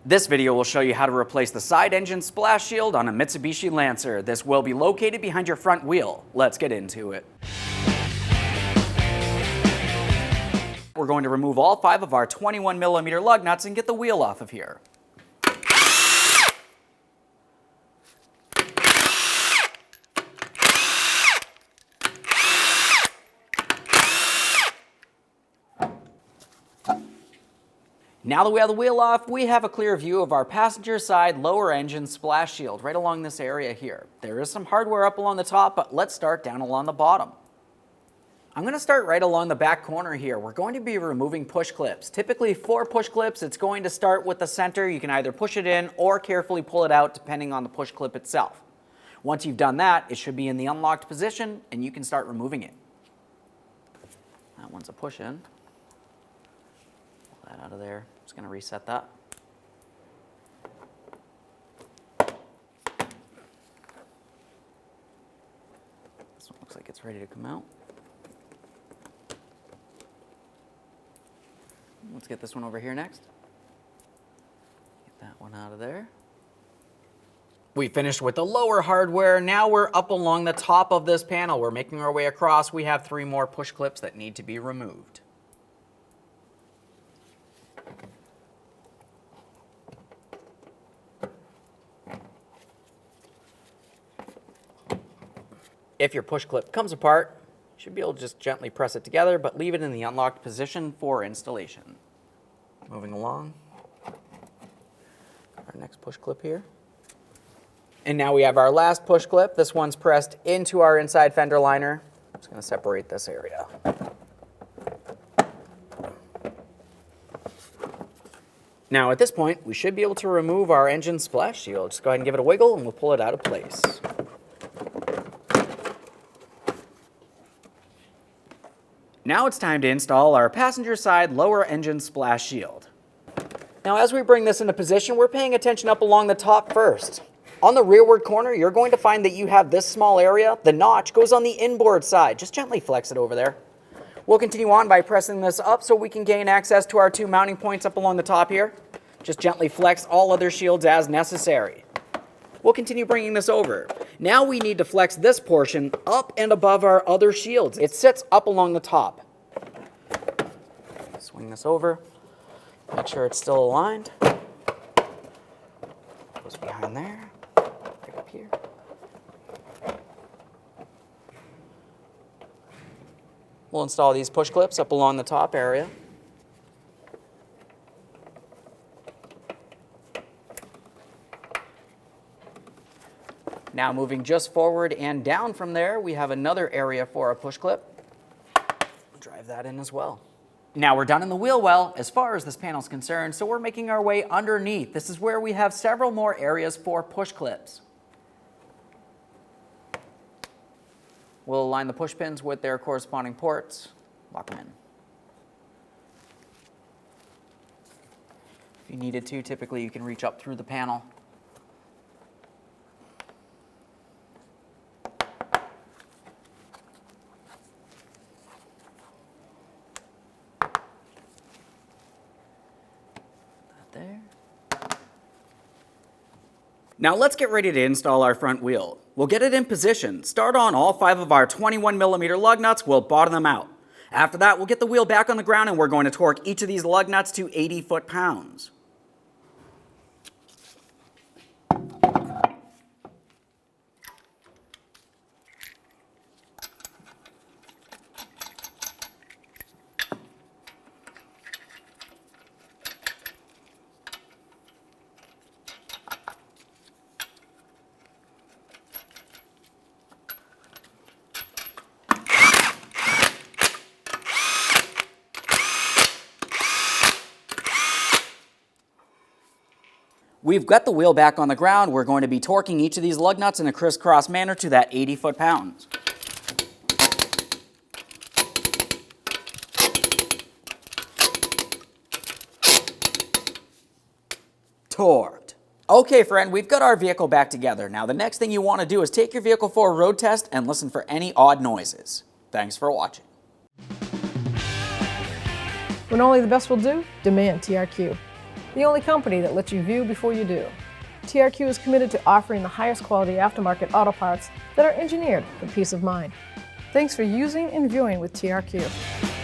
This video will show you how to replace the side engine splash shield on a Mitsubishi Lancer. This will be located behind your front wheel. Let's get into it. We're going to remove all 5 of our 21mm lug nuts and get the wheel off of here. Now that we have the wheel off, we have a clear view of our passenger side lower engine splash shield right along this area here. There is some hardware up along the top, but let's start down along the bottom. I'm going to start right along the back corner here. We're going to be removing push clips. Typically for push clips, it's going to start with the center. You can either push it in or carefully pull it out depending on the push clip itself. Once you've done that, it should be in the unlocked position and you can start removing it. That one's a push in. Pull that out of there. Just going to reset that. This one looks like it's ready to come out. Let's get this one over here next. Get that one out of there. We finished with the lower hardware. Now we're up along the top of this panel. We're making our way across. We have 3 more push clips that need to be removed. If your push clip comes apart, you should be able to just gently press it together, but leave it in the unlocked position for installation. Moving along, our next push clip here. And now we have our last push clip. This one's pressed into our inside fender liner. I'm just going to separate this area. Now at this point, we should be able to remove our engine splash shield. Just go ahead and give it a wiggle and we'll pull it out of place. Now it's time to install our passenger side lower engine splash shield. Now as we bring this into position, we're paying attention up along the top first. On the rearward corner, you're going to find that you have this small area. The notch goes on the inboard side. Just gently flex it over there. We'll continue on by pressing this up so we can gain access to our 2 mounting points up along the top here. Just gently flex all other shields as necessary. We'll continue bringing this over. Now we need to flex this portion up and above our other shields. It sits up along the top. Swing this over. Make sure it's still aligned. Goes behind there. Right up here. We'll install these push clips up along the top area. Now moving just forward and down from there, we have another area for a push clip. We'll drive that in as well. Now we're done in the wheel well as far as this panel is concerned, so we're making our way underneath. This is where we have several more areas for push clips. We'll align the push pins with their corresponding ports, lock them in. If you needed to, typically you can reach up through the panel. There. Now let's get ready to install our front wheel. We'll get it in position, start on all 5 of our 21mm lug nuts, we'll bottom them out. After that, we'll get the wheel back on the ground and we're going to torque each of these lug nuts to 80 foot-pounds. We've got the wheel back on the ground. We're going to be torquing each of these lug nuts in a crisscross manner to that 80 foot-pounds. Torqued. Okay, friend, we've got our vehicle back together. Now, the next thing you want to do is take your vehicle for a road test and listen for any odd noises. Thanks for watching. When only the best will do, demand TRQ. the only company that lets you view before you do. TRQ is committed to offering the highest quality aftermarket auto parts that are engineered for peace of mind. Thanks for using and viewing with TRQ.